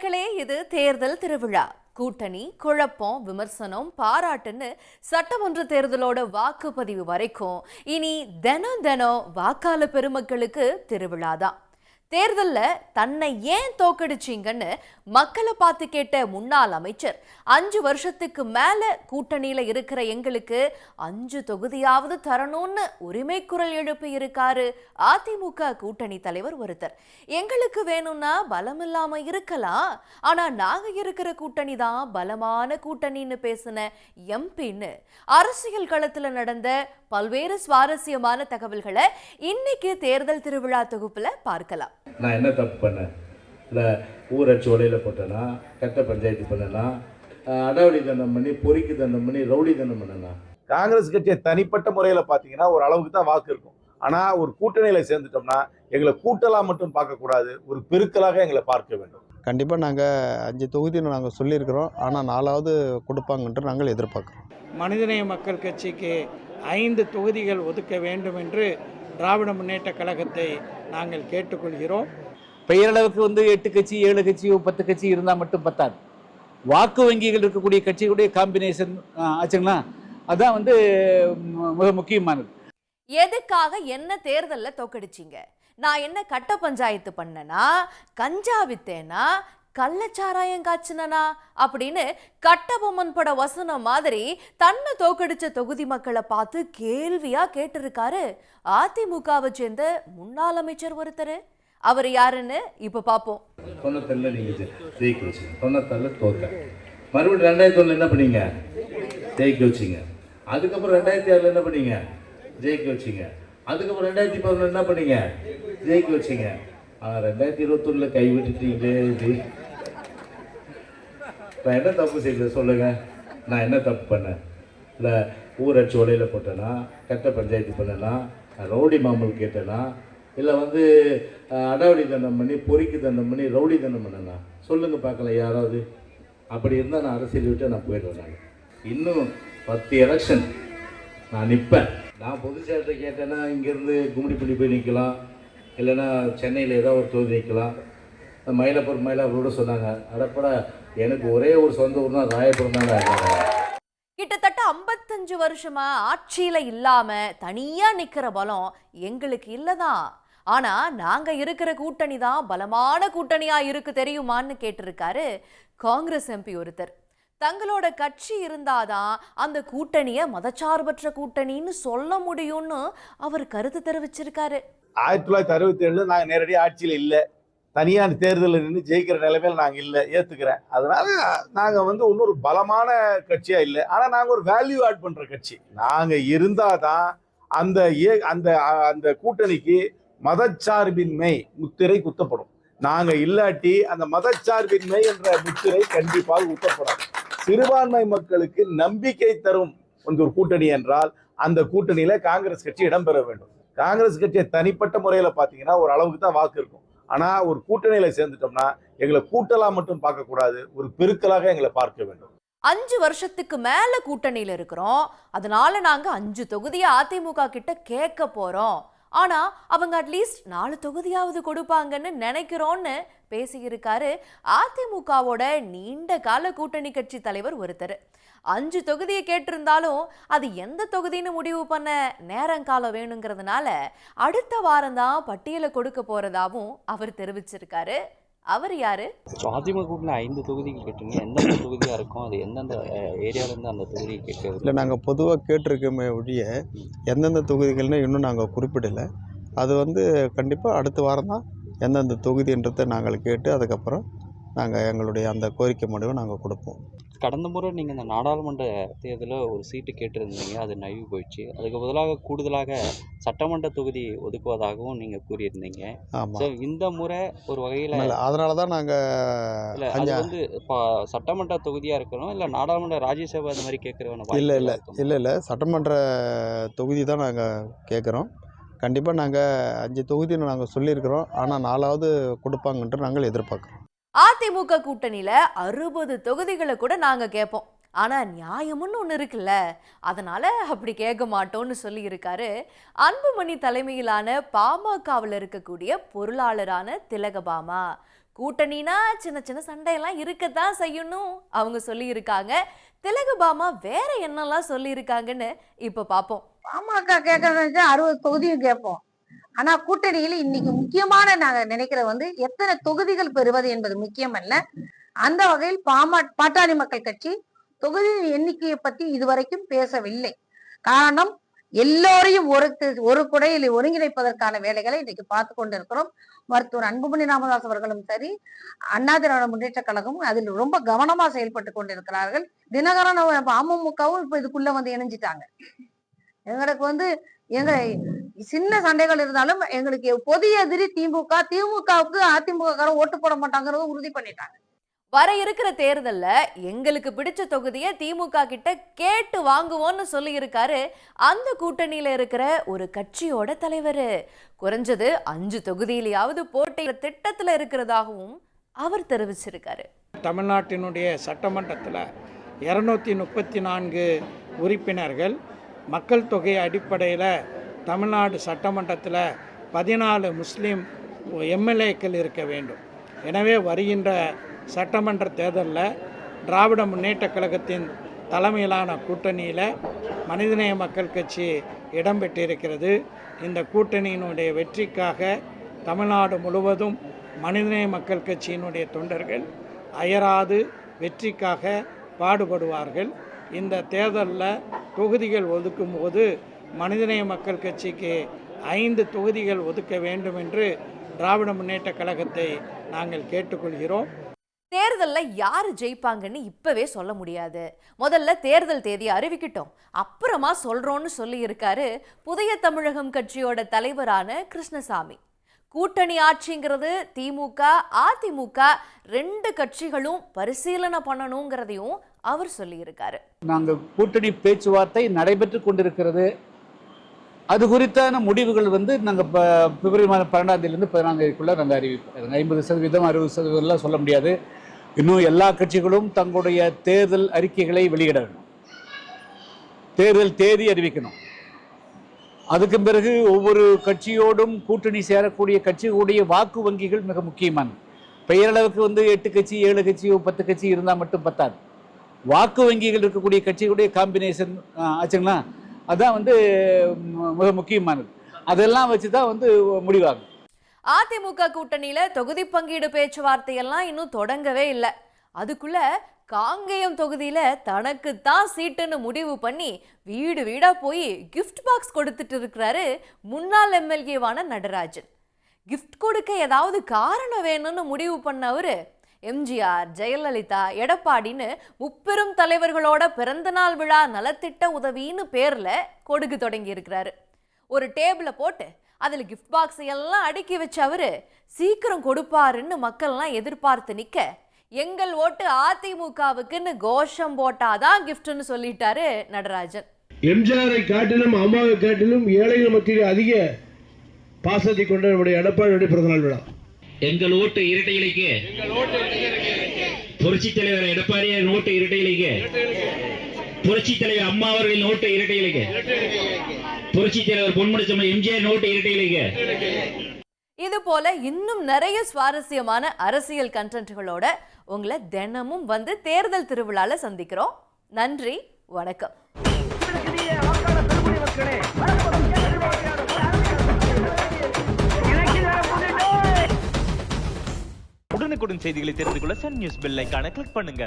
மக்களே, இது தேர்தல் திருவிழா. கூட்டணி, குழப்பம், விமர்சனம், பாராட்டுன்னு சட்டமன்ற தேர்தலோட வாக்குப்பதிவு வரைக்கும் இனி தினம் வாக்காளர் பெருமக்களுக்கு திருவிழாதான். தேர்தல்ல தன்னை ஏன் தோக்கடிச்சீங்கன்னு மக்களை பார்த்து கேட்ட முன்னாள் அமைச்சர் 5 வருஷத்துக்கு மேல கூட்டணியில இருக்கிற எங்களுக்கு 5 தொகுதியாவது தரணும்னு உரிமை குரல் எழுப்பி இருக்காரு அதிமுக கூட்டணி தலைவர் ஒருத்தர். எங்களுக்கு வேணும்னா பலம் இல்லாம இருக்கலாம், ஆனா நாங்க இருக்கிற கூட்டணி தான் பலமான கூட்டணின்னு பேசின எம்பின்னு அரசியல் களத்துல நடந்த பல்வேறு சுவாரஸ்யமான தகவல்களை இன்னைக்கு தேர்தல் திருவிழா தொகுப்புல பார்க்கலாம். நான் என்ன தப்பு பண்ணேன்? இல்லை ஊராட்சி உலையில் போட்டேன்னா, கட்ட பஞ்சாயத்து பண்ணனா, அடாவடி தண்டம் பண்ணி, பொறிக்கு தண்டம் பண்ணி, ரவுடி தண்டம் பண்ணனா? காங்கிரஸ் கட்சியை தனிப்பட்ட முறையில் பார்த்தீங்கன்னா ஒரு அளவுக்கு தான் வாக்கு இருக்கும். ஆனால் ஒரு கூட்டணியில் சேர்ந்துட்டோம்னா எங்களை கூட்டலாக மட்டும் பார்க்கக்கூடாது, ஒரு பெருக்கலாக எங்களை பார்க்க வேண்டும். கண்டிப்பாக நாங்கள் 5 தொகுதின்னு நாங்கள் சொல்லியிருக்கிறோம், ஆனால் 4வது கொடுப்பாங்கன்ட்டு நாங்கள் எதிர்பார்க்குறோம். மனிதநேய மக்கள் கட்சிக்கு 5 தொகுதிகள் ஒதுக்க வேண்டும் என்று திராவிட முன்னேற்ற கழகத்தை நாங்கள் கேட்டுக்கொள்கிறோம். பெயரளவுக்கு 8 கட்சி 7 கட்சி 10 கட்சி இருந்தால் மட்டும் பத்தாது. வாக்கு வங்கிகள் இருக்கக்கூடிய கட்சிகளுடைய காம்பினேஷன் ஆச்சுங்களா, அதான் மிக முக்கியமானது. எதுக்காக என்ன தேர்தல்ல தோக்கடிச்சிங்க? நான் என்ன கட்ட பஞ்சாயத்து பண்ணனா, கஞ்சா வித்தேனா, கள்ளச்சாராயம் காய்ச்சினா அப்படின்னு கட்டபொம்மன் பட வசனம் மாதிரி தன்னை தோக்கடிச்ச தொகுதி மக்களை பார்த்து கேள்வியா கேட்டிருக்காரு அதிமுகவை சேர்ந்த முன்னாள் அமைச்சர் ஒருத்தர். அவர் யாருன்னு இப்ப பாப்போம். 97 நீங்க ஜெயிக்க வச்சீங்க, 97 தோத்த. மறுபடியும் 2001 என்ன பண்ணீங்க? ஜெயிக்க வச்சிங்க. அதுக்கப்புறம் 2006 என்ன பண்ணீங்க? ஜெயிக்க வச்சிங்க. அதுக்கப்புறம் 2011 என்ன பண்ணீங்க? ஜெயிக்க வச்சிங்க. 2021 கை விட்டுட்டீங்களே. இது நான் என்ன தப்பு செய்ய சொல்லுங்க? நான் என்ன தப்பு பண்ணேன்? இல்லை ஊராட்சி உலையில் போட்டேனா, கட்ட பஞ்சாயத்து பண்ணனா, ரவுடி மாமல் கேட்டேனா, இல்லை அடாவடி தண்டம் பண்ணி, பொறிக்கு தண்டம் பண்ணி, ரவுடி தண்டம் பண்ணனா? சொல்லுங்க பார்க்கலாம் யாராவது. அப்படி இருந்தால் நான் அரசியல் விட்டு நான் போயிடுவேன். நான் இன்னும் 10 எலெக்ஷன் நான் நிற்பேன். நான் பொதுச் செயலத்தை கேட்டேன்னா இங்கேருந்து கும்மிடிப்பள்ளி போய் நிற்கலாம், இல்லைன்னா சென்னையில் ஏதோ ஒரு தொகுதி நிற்கலாம். மயிலாப்பூரோட சொன்னாங்க. அடப்பட எனக்கு ஒரே ஒரு சொந்த ஊர் தான் ராயபுரம் தான். கிட்டத்தட்ட 55 வருஷமா ஆட்சியில இல்லாம தனியா நிக்கிற பலம் எங்களுக்கு இல்லதான். ஆனா நாங்க இருக்கிற கூட்டணி தான் பலமான கூட்டணியா இருக்கு தெரியுமான்னு கேட்டிருக்காரு காங்கிரஸ் எம்பி ஒருத்தர். தங்களோட கட்சி இருந்தாதான் அந்த கூட்டணிய மதச்சார்பற்ற கூட்டணின்னு சொல்ல முடியும்னு அவர் கருத்து தெரிவிச்சிருக்காரு. 1967 நாங்கள் நேரடியாக ஆட்சியில் இல்லை, தனியான தேர்தலில் நின்று ஜெயிக்கிற நிலைமையில் நாங்கள் இல்லை, ஏற்றுக்கிறேன். அதனால நாங்கள் இன்னொரு பலமான கட்சியாக இல்லை, ஆனால் நாங்கள் ஒரு வேல்யூ ஆட் பண்ணுற கட்சி. நாங்கள் இருந்தால் தான் அந்த அந்த அந்த கூட்டணிக்கு மதச்சார்பின்மை முத்திரை குத்தப்படும். நாங்கள் இல்லாட்டி அந்த மதச்சார்பின்மை என்ற முத்திரை கண்டிப்பாக குத்தப்படும். சிறுபான்மை மக்களுக்கு நம்பிக்கை தரும் ஒரு கூட்டணி என்றால் அந்த கூட்டணியில காங்கிரஸ் கட்சி இடம்பெற வேண்டும். காங்கிரஸ் கட்சியை தனிப்பட்ட முறையில் பார்த்தீங்கன்னா ஒரு அளவுக்கு தான் வாக்கு இருக்கும், ஆனால் ஒரு கூட்டணியில சேர்ந்துட்டோம்னா எங்களை கூட்டலாம் மட்டும் பார்க்கக்கூடாது, ஒரு பெருக்கலாக எங்களை பார்க்க வேண்டும். 5 வருஷத்துக்கு மேல கூட்டணியில இருக்கிறோம், அதனால நாங்க 5 தொகுதியை அதிமுக கிட்ட கேட்க போறோம், ஆனா அவங்க அட்லீஸ்ட் 4 தொகுதியாவது கொடுப்பாங்கன்னு நினைக்கிறோன்னு பேசியிருக்காரு அதிமுகவோட நீண்ட கால கூட்டணி கட்சி தலைவர் ஒருத்தர். 5 தொகுதியை கேட்டிருந்தாலும் அது எந்த தொகுதின்னு முடிவு பண்ண நேரங்காலம் வேணுங்கிறதுனால அடுத்த வாரம் தான் பட்டியலை கொடுக்க போறதாவும் அவர் தெரிவிச்சிருக்காரு. அவர் யாரு? அதிமுக கூட்டில் 5 தொகுதிகள் கேட்டீங்க, எந்தெந்த தொகுதியாக இருக்கும், அது எந்தெந்த ஏரியாவிலேருந்து அந்த தொகுதியை கேட்க? இல்லை, நாங்கள் பொதுவாக கேட்டிருக்கோமே ஒழிய எந்தெந்த தொகுதிகள்னு இன்னும் நாங்கள் குறிப்பிடலை. அது கண்டிப்பாக அடுத்த வாரம் தான் எந்தெந்த தொகுதின்றதை நாங்கள் கேட்டு அதுக்கப்புறம் நாங்கள் எங்களுடைய அந்த கோரிக்கை முடிவை நாங்கள் கொடுப்போம். கடந்த முறை நீங்கள் இந்த நாடாளுமன்ற தேர்தலில் ஒரு சீட்டு கேட்டிருந்தீங்க, அது நழுவி போயிடுச்சு. அதுக்கு பதிலாக கூடுதலாக சட்டமன்ற தொகுதி ஒதுக்குவதாகவும் நீங்கள் கூறியிருந்தீங்க. ஆமாம், இந்த முறை ஒரு வகையில் அதனால தான் நாங்கள் இல்லை, அது இப்போ சட்டமன்ற தொகுதியாக இருக்கணும், இல்லை நாடாளுமன்ற ராஜ்யசபா அந்த மாதிரி கேட்குறவன? இல்லை, சட்டமன்ற தொகுதி தான் நாங்கள் கேட்குறோம். கண்டிப்பாக நாங்கள் 5 தொகுதின்னு நாங்கள் சொல்லியிருக்கிறோம், ஆனால் 4வது கொடுப்பாங்கன்ட்டு நாங்கள் எதிர்பார்க்குறோம். அதிமுக கூட்டணியில 60 தொகுதிகளை கூட நாங்க கேட்போம், ஆனா நியாயம்னு ஒண்ணு இருக்குல்ல, அதனால அப்படி கேட்க மாட்டோம்னு சொல்லி இருக்காரு அன்புமணி தலைமையிலான பாமகவில் இருக்கக்கூடிய பொருளாளரான திலகபாமா. கூட்டணினா சின்ன சின்ன சண்டையெல்லாம் இருக்கத்தான் செய்யணும் அவங்க சொல்லியிருக்காங்க. திலகபாமா வேற என்னெல்லாம் சொல்லியிருக்காங்கன்னு இப்ப பார்ப்போம். பாமக கேட்கறது 60 தொகுதியும் கேட்போம். ஆனா கூட்டணியில இன்னைக்கு முக்கியமான நாங்க நினைக்கிறது வந்து எத்தனை தொகுதிகள் பெறுவது என்பது முக்கியம் அல்ல. அந்த வகையில் பாட்டாளி மக்கள் கட்சி தொகுதி எண்ணிக்கையை பத்தி இதுவரைக்கும் பேசவில்லை. காரணம், எல்லோரையும் ஒரு குடையில் ஒருங்கிணைப்பதற்கான வேலைகளை இன்னைக்கு பார்த்து கொண்டிருக்கிறோம். மருத்துவர் அன்புமணி ராமதாஸ் அவர்களும் சரி, அண்ணா திராவிட முன்னேற்ற கழகமும் அதில் ரொம்ப கவனமா செயல்பட்டு கொண்டிருக்கிறார்கள். தினகரன் அமமுகவும் இப்ப இதுக்குள்ள வந்து இணைஞ்சிட்டாங்க. எங்களுக்கு வந்து எங்க சின்ன சண்டைகள் இருந்தாலும் எங்களுக்கு பொது எதிரி திமுக. திமுகவுக்கு அதிமுக ஓட்டு போட மாட்டாங்கிறத உறுதி பண்ணிட்டாங்க. வர இருக்கிற தேர்தல்ல எங்களுக்கு பிடிச்ச தொகுதியை திமுக கிட்ட கேட்டு வாங்குவோம்னு சொல்லி இருக்காரு அந்த கூட்டணியில இருக்கிற ஒரு கட்சியோட தலைவர். குறைஞ்சது 5 தொகுதியிலாவது போட்டி திட்டத்துல இருக்கிறதாகவும் அவர் தெரிவிச்சிருக்காரு. தமிழ்நாட்டினுடைய சட்டமன்றத்தில் 234 உறுப்பினர்கள், மக்கள் தொகை அடிப்படையில் தமிழ்நாடு சட்டமன்றத்தில் 14 முஸ்லீம் எம்எல்ஏக்கள் இருக்க வேண்டும். எனவே வருகின்ற சட்டமன்ற தேர்தலில் திராவிட முன்னேற்ற கழகத்தின் தலைமையிலான கூட்டணியில் மனிதநேய மக்கள் கட்சி இடம்பெற்றிருக்கிறது. இந்த கூட்டணியினுடைய வெற்றிக்காக தமிழ்நாடு முழுவதும் மனிதநேய மக்கள் கட்சியினுடைய தொண்டர்கள் அயராது வெற்றிக்காக பாடுபடுவார்கள். இந்த தேர்தலில் தொகுதிகள் ஒதுக்கும் போது மனிதநேய மக்கள் கட்சிக்கு 5 தொகுதிகள் ஒதுக்க வேண்டும் என்று திராவிட முன்னேற்ற கழகத்தை நாங்கள் கேட்டுக்கொள்கிறோம். தேர்தல்ல யாரு ஜெயிப்பாங்கன்னு இப்பவே சொல்ல முடியாது. முதல்ல தேர்தல் தேதி அறிவிக்கட்டும், அப்புறமா சொல்றோம்னு சொல்லி இருக்காரு புதிய தமிழகம் கட்சியோட தலைவரான கிருஷ்ணசாமி. கூட்டணி ஆட்சிங்கிறது திமுக அதிமுக 2 கட்சிகளும் பரிசீலனை பண்ணணுங்கிறதையும் அவர் சொல்லி இருக்காரு. நாங்கள் கூட்டணி பேச்சுவார்த்தை நடைபெற்று கொண்டிருக்கிறது. அது குறித்தான முடிவுகள் வந்து நாங்கள் பிப்ரவரி மாதம் 12ஆம் தேதியிலிருந்து 14ஆம் தேதிக்குள்ள நாங்கள் அறிவிப்போம். 50% 60% சொல்ல முடியாது. இன்னும் எல்லா கட்சிகளும் தங்களுடைய தேர்தல் அறிக்கைகளை வெளியிட வேண்டும். தேர்தல் தேதி அறிவிக்கணும். அதுக்கு பிறகு ஒவ்வொரு கட்சியோடும் கூட்டணி சேரக்கூடிய கட்சிகளுடைய வாக்கு வங்கிகள் மிக முக்கியமானது. பெயரளவுக்கு வந்து 8 கட்சி 7 கட்சியோ 10 கட்சி இருந்தால் மட்டும் பத்தாது. வாக்கு வங்கிகள் இருக்கக்கூடிய கட்சிகளுடைய காம்பினேஷன் ஆச்சுங்களா, அதான் வந்து மிக முக்கியமானது. அதெல்லாம் வச்சு தான் வந்து முடிவாகும். அதிமுக கூட்டணியில தொகுதி பங்கீடு பேச்சுவார்த்தையெல்லாம் இன்னும் தொடங்கவே இல்லை. அதுக்குள்ள காங்கேயம் தொகுதியில தனக்குத்தான் சீட்டுன்னு முடிவு பண்ணி வீடு வீடா போய் கிஃப்ட் பாக்ஸ் கொடுத்துட்டு இருக்கிறாரு முன்னாள் எம்எல்ஏவான நடராஜன். கிஃப்ட் கொடுக்க ஏதாவது காரணம் வேணும்னு முடிவு பண்ணவரு எம்ஜிஆர், ஜெயலலிதா, எடப்பாடின்னு முப்பெரும் தலைவர்களோட பிறந்தநாள் விழா நலத்திட்ட உதவின்னு பேர்ல கொடுக்க தொடங்கி இருக்கிறாரு. ஒரு டேபிள போட்டு அதில் கிஃப்ட் பாக்ஸ் எல்லாம் அடுக்கி வச்சவரு சீக்கிரம் கொடுப்பாருன்னு மக்கள்லாம் எதிர்பார்த்து நிற்க, எங்கள் ஓட்டு அதிமுகவுக்குன்னு கோஷம் போட்டாதான் கிஃப்ட்னு சொல்லிட்டாரு நடராஜன். எம்ஜிஆரை காட்டிலும் அம்மாவை காட்டிலும் ஏழைகள் மத்தியில் அதிக பாசத்தை கொண்ட நம்முடைய எடப்பாடியுடைய பிறந்தநாள் விழா. எங்கள் ஓட்டு இரட்டை இலைக்கு, புரட்சி தலைவர் எடப்பாடியார் ஓட்டு இரட்டை இலைக்கு, புரட்சி தலைவர் அம்மா அவர்களின் ஓட்டு இரட்டை இலைக்கு, புரட்சி தலைவர் பொன்முடிச்சம்மை எம்ஜிஆர் ஓட்டு இரட்டை இலைக்கு. இது போல இன்னும் நிறைய சுவாரஸ்யமான அரசியல் கண்டென்ட்களோட உங்களை தினமும் வந்து தேர்தல் திருவிழால சந்திக்கிறோம். நன்றி, வணக்கம். உடனுக்குடன் செய்திகளை தெரிந்து கொள்ள சன் நியூஸ் பெல் ஐகானை கிளிக் பண்ணுங்க.